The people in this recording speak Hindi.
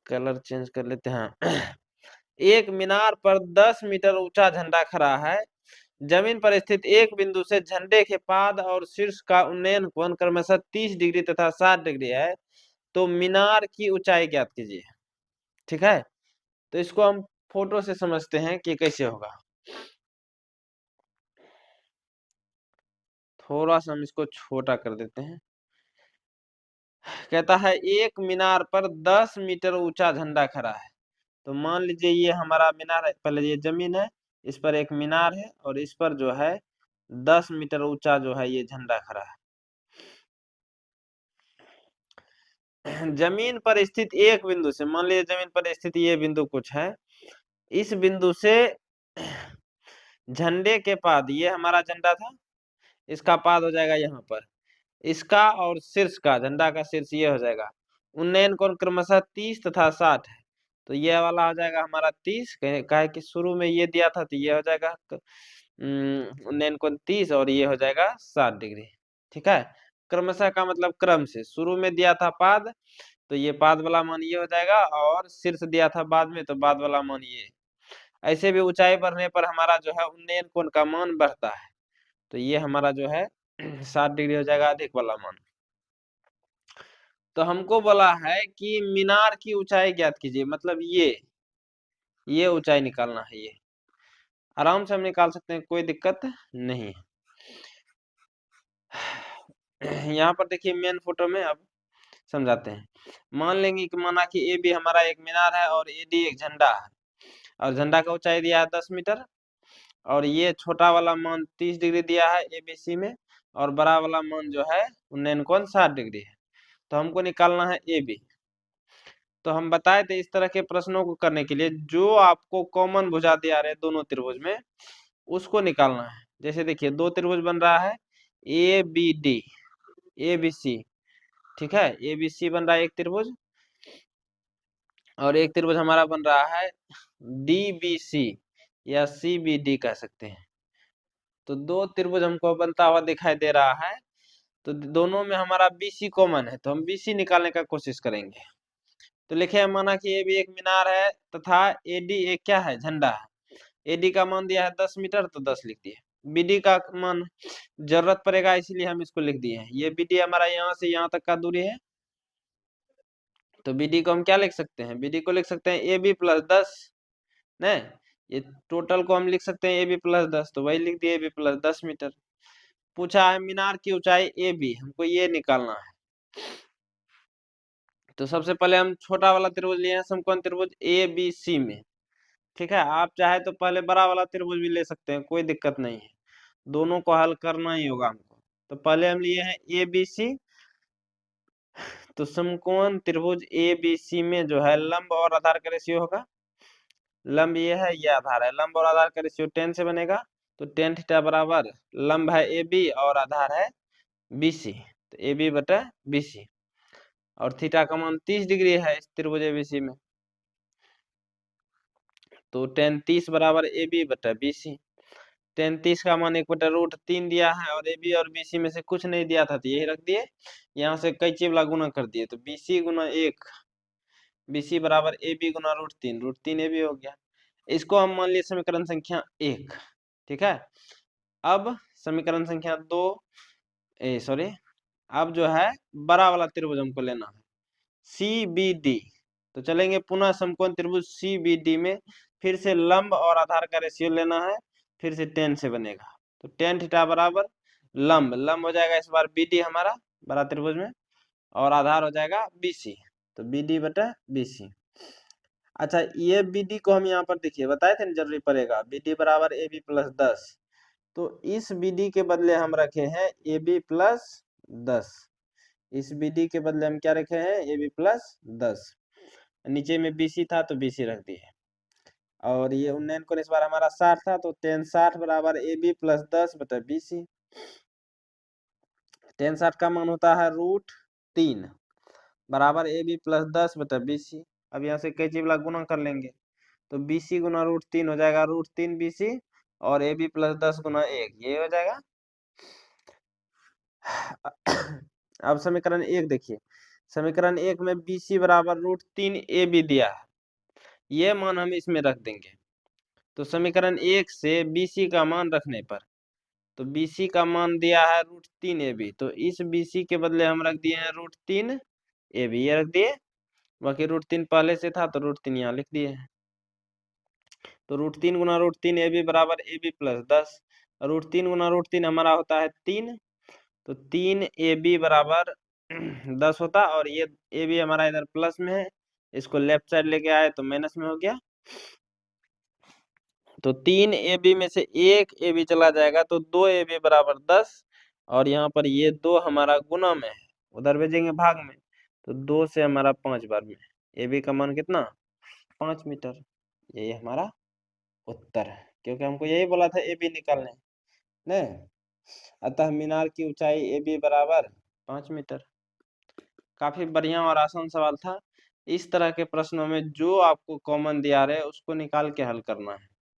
कलर चेंज कर लेते हैं। एक मीनार पर 10 मीटर ऊंचा झंडा खड़ा है। जमीन पर स्थित एक बिंदु से झंडे के पाद और शीर्ष का उन्नयन कोण क्रमशः 30 डिग्री तथा 60 डिग्री है। तो मीनार की ऊंचाई ज्ञात कीजिए। ठीक है, तो इसको हम फोटो से समझते हैं कि कैसे होगा। थोड़ा सा हम इसको छोटा कर देते हैं। कहता है एक मीनार पर 10 मीटर ऊंचा झंडा खड़ा है। तो मान लीजिए ये हमारा मीनार है, पहले ये जमीन है, इस पर एक मीनार है और इस पर जो है 10 मीटर ऊंचा जो है ये झंडा खड़ा है। जमीन पर स्थित एक बिंदु से, मान लीजिए जमीन पर स्थित ये बिंदु कुछ है, इस बिंदु से झंडे के पाद, ये हमारा झंडा था, इसका पाद हो जाएगा यहाँ पर, इसका और शीर्ष का, झंडा का शीर्ष ये हो जाएगा। उन्नयन कोण क्रमशः 30 तथा 60 है। तो ये वाला हो जाएगा हमारा 30, कहे कि शुरू में ये दिया था तो ये हो जाएगा उन्नयन कोण 30 और ये हो जाएगा 60 डिग्री। ठीक है, क्रमशः का मतलब क्रम से, शुरू में दिया था पाद तो ये पाद वाला मान ये हो जाएगा, और शीर्ष दिया था बाद में तो बाद वाला मान ये। ऐसे भी ऊंचाई बढ़ने पर हमारा जो है उन्नयन कोण का मान बढ़ता है। तो ये हमारा जो है 60 डिग्री हो जाएगा अधिक वाला मान। तो हमको बोला है कि मीनार की ऊंचाई ज्ञात कीजिए, मतलब ये ऊंचाई निकालना है। ये आराम से हम निकाल सकते हैं, कोई दिक्कत नहीं है। यहाँ पर देखिए मेन फोटो में, अब समझाते हैं। मान लेंगे कि माना कि ए बी हमारा एक मीनार है और ए डी एक झंडा है, और झंडा का ऊंचाई दिया है 10 मीटर, और ये छोटा वाला मान 30 डिग्री दिया है एबीसी में, और बड़ा वाला मान जो है उन्नयन कोण 60 डिग्री है। तो हमको निकालना है ए बी। तो हम बताए थे इस तरह के प्रश्नों को करने के लिए जो आपको कॉमन भुजा दिया रहे दोनों त्रिभुज में, उसको निकालना है। जैसे देखिए दो त्रिभुज बन रहा है A B D, A B C. ठीक है, ए बी सी बन रहा है एक त्रिभुज, और एक त्रिभुज हमारा बन रहा है डी बी सी या सी बी डी कह सकते हैं। तो दो त्रिभुज हमको बनता हुआ दिखाई दे रहा है, तो दोनों में हमारा बीसी कॉमन है, तो हम बीसी निकालने का कोशिश करेंगे। तो लिखे माना कि ए भी एक मीनार है तथा एडी एक क्या है, झंडा है। एडी का मान दिया है 10 मीटर तो 10 लिख दिए। बीडी का मान जरूरत पड़ेगा इसलिए हम इसको लिख दिए हैं। ये बीडी हमारा यहाँ से यहाँ तक का दूरी है, तो बीडी को हम क्या लिख सकते हैं, बीडी को लिख सकते हैं ए बी प्लस 10। नहीं, ये टोटल को हम लिख सकते हैं ए बी प्लस 10, तो वही लिख दिए ए बी प्लस 10 मीटर। पूछा है मीनार की ऊंचाई ए बी, हमको ये निकालना है। तो सबसे पहले हम छोटा वाला त्रिभुज लिए हैं, समकोण त्रिभुज ए बी सी में। ठीक है, आप चाहे तो पहले बड़ा वाला त्रिभुज भी ले सकते हैं, कोई दिक्कत नहीं है, दोनों को हल करना ही होगा हमको। तो पहले हम लिए हैं ए बी सी। तो समकोण त्रिभुज ए बी सी में जो है लंब और आधार का रेशियो होगा, लंब ये है, ये आधार है, लंब और आधार का रेशियो 10 से बनेगा। तो टेन थीटा बराबर लंब है ए बी और आधार है बी सी, तो ए बी बटा बी सी, और थीटा का मान 30 डिग्री है इस त्रिभुज एबीसी में। तो टेन 30 बराबर ए बी बटा बी सी। टेन 30 का मान 1/√3 दिया है, और ए बी और बी सी में से कुछ नहीं दिया था तो यही रख दिए। यहाँ से कैंची वाला गुना कर दिए, तो बी सी गुना 1, बी सी बराबर A B Guna √3, √3 A B हो गया। इसको हम मान लिए समीकरण संख्या 1। ठीक है, अब समीकरण संख्या 2, सॉरी, अब जो है बड़ा वाला त्रिभुज हमको लेना है सी बी डी। तो चलेंगे पुनः समकोण त्रिभुज सी बी डी में, फिर से लंब और आधार का रेशियो लेना है, फिर से 10 से बनेगा। तो टेन थीटा बराबर लंब, लंब हो जाएगा इस बार बी डी हमारा बड़ा त्रिभुज में, और आधार हो जाएगा बी सी, तो बी डी बटा बी सी। अच्छा, ये बी डी को हम यहाँ पर देखिए बताए थे ना जरूरी पड़ेगा, बी डी बराबर ए बी प्लस 10। तो इस बी डी के बदले हम रखे हैं ए बी प्लस 10, इस बी डी के बदले हम क्या रखे हैं, ए बी प्लस 10। नीचे में बीसी था तो बीसी रख दिए, और ये उन्नयन कोण इस बार हमारा 60 था, तो टेन 60 बराबर ए बी प्लस 10 बटा बी सी। टेन 60 का मान होता है √3 बराबर ए बी प्लस 10 बटा बी सी। अब यहाँ से कैंची वाला गुना कर लेंगे, तो बी सी गुना √3 हो जाएगा √3 बी सी, और ए बी प्लस 10 गुना 1 ये हो जाएगा। अब समीकरण 1 देखिए, समीकरण 1 में BC बराबर √3AB दिया है, ये मान हम इसमें रख देंगे। तो समीकरण 1 से BC का मान रखने पर, तो BC का मान दिया है √3AB, तो इस BC के बदले हम रख दिए हैं √3AB, ये रख दिए। बाकी √3 पहले से था तो √3 यहाँ लिख दिए हैं। तो √3 गुना √3AB बराबर AB प्लस 10, √3 गुना √3 हमारा होता है 3, तो 3AB बराबर 10 होता, और ये AB हमारा इधर प्लस में है, इसको लेफ्ट साइड लेके आए तो माइनस में हो गया। तो 3AB में से 1AB चला जाएगा, तो 2AB बराबर 10, और यहाँ पर ये 2 हमारा गुना में है, उधर भेजेंगे भाग में, तो 2 से हमारा 5 बार में। AB का मान कितना? 5 मीटर। यही हमारा उत्तर है, क्योंकि हमको यही बोला था AB निकालने ने। अतः मीनार की ऊंचाई AB बराबर 5 मीटर। काफी बढ़िया और आसान सवाल था। इस तरह के प्रश्नों में जो आपको कॉमन दिया रहे उसको निकाल के हल करना है।